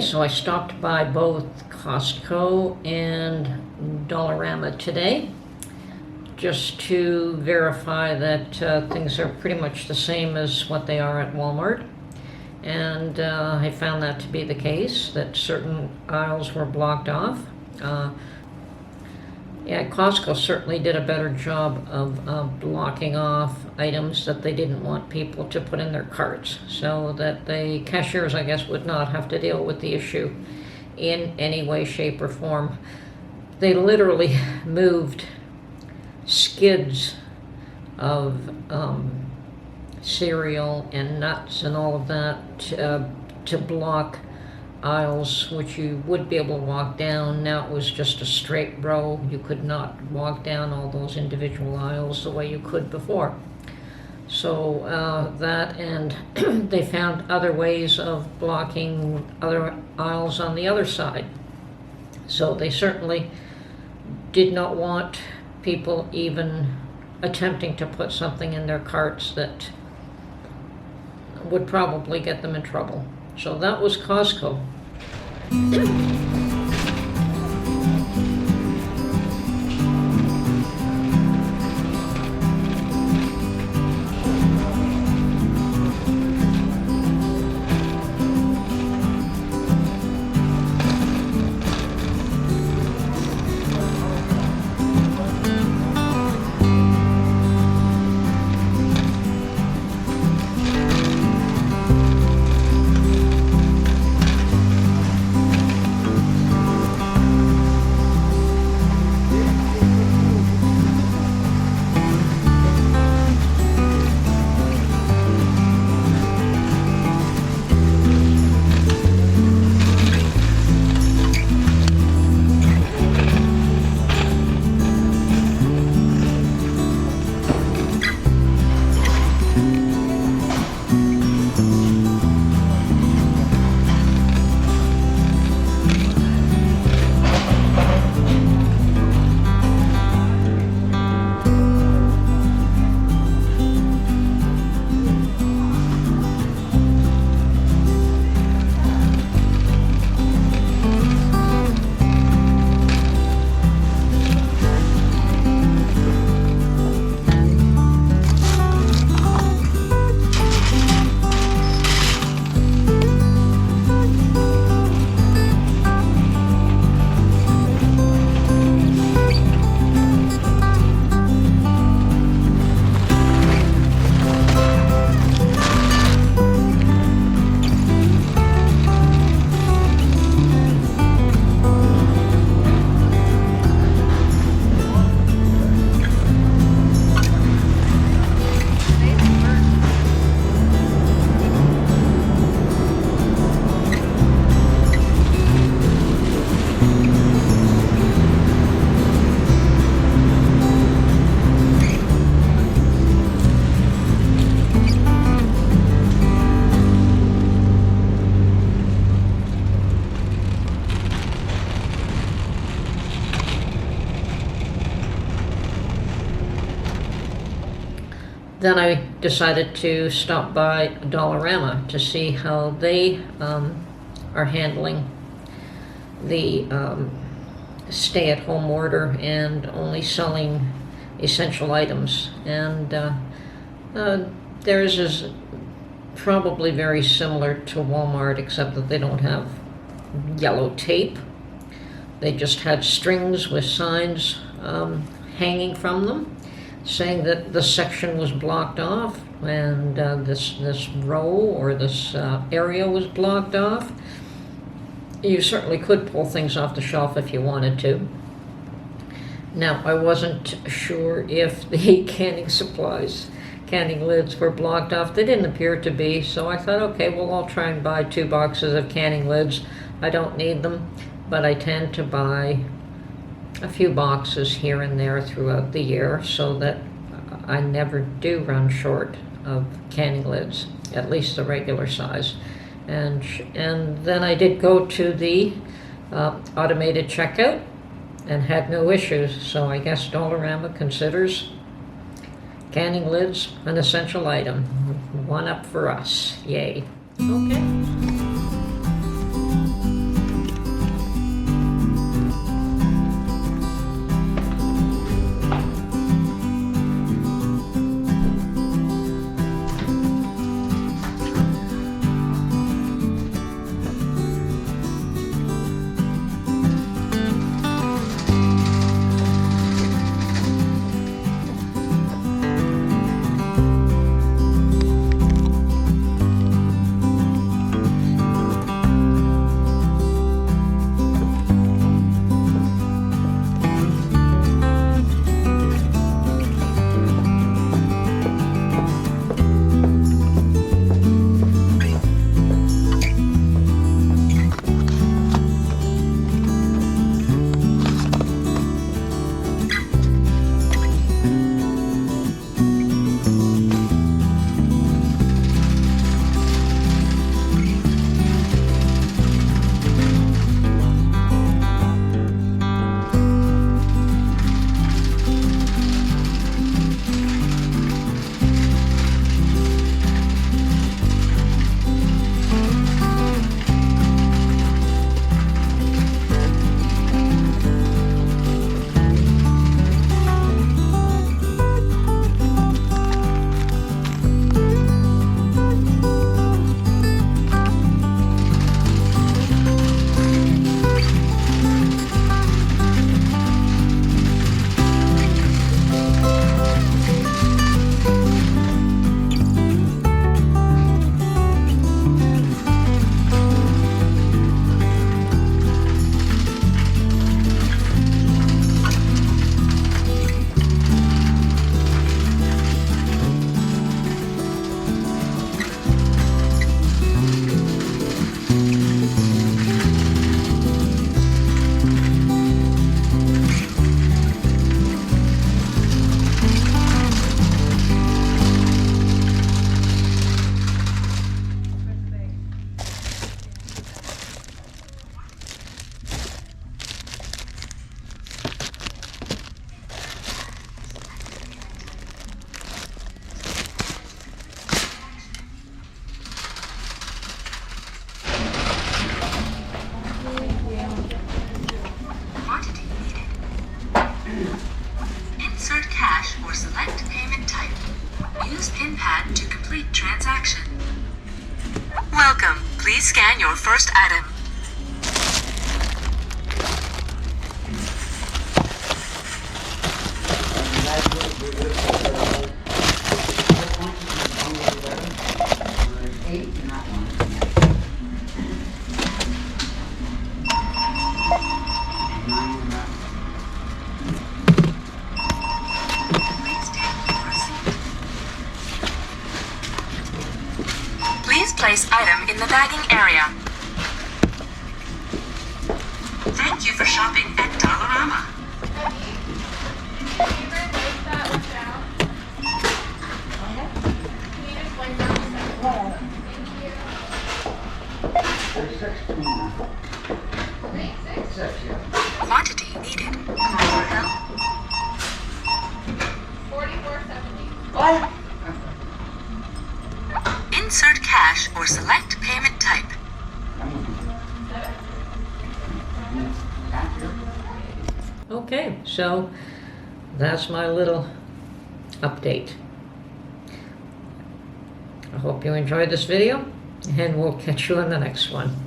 So I stopped by both Costco and Dollarama today just to verify that things are pretty much the same as what they are at Walmart. And I found that to be the case, that certain aisles were blocked off. Costco certainly did a better job of blocking off items that they didn't want people to put in their carts, so that the cashiers, I guess, would not have to deal with the issue in any way, shape, or form. They literally moved skids of cereal and nuts and all of that to block aisles which you would be able to walk down. Now it was just a straight row. You could not walk down all those individual aisles the way you could before. So that, and they found other ways of blocking other aisles on the other side. So they certainly did not want people even attempting to put something in their carts that would probably get them in trouble. So that was Costco. Then I decided to stop by Dollarama to see how they are handling the stay-at-home order and only selling essential items. And theirs is probably very similar to Walmart, except that they don't have yellow tape. They just had strings with signs hanging from them, saying that the section was blocked off and this row or this area was blocked off. You certainly could pull things off the shelf if you wanted to. Now, I wasn't sure if the canning lids were blocked off. They didn't appear to be, so I thought, okay, well, I'll try and buy 2 boxes of canning lids. I don't need them, but I tend to buy a few boxes here and there throughout the year so that I never do run short of canning lids, at least the regular size. And then I did go to the automated checkout and had no issues. So I guess Dollarama considers canning lids an essential item. 1 up for us. Yay. Okay. keypad to complete transaction. Welcome. Please scan your first item. Please place item in the bagging area. Thank you for shopping at Dollarama. Quantity needed. Call for help. 44.70. Insert cash or select payment type. Okay, so that's my little update. I hope you enjoyed this video, and we'll catch you in the next one.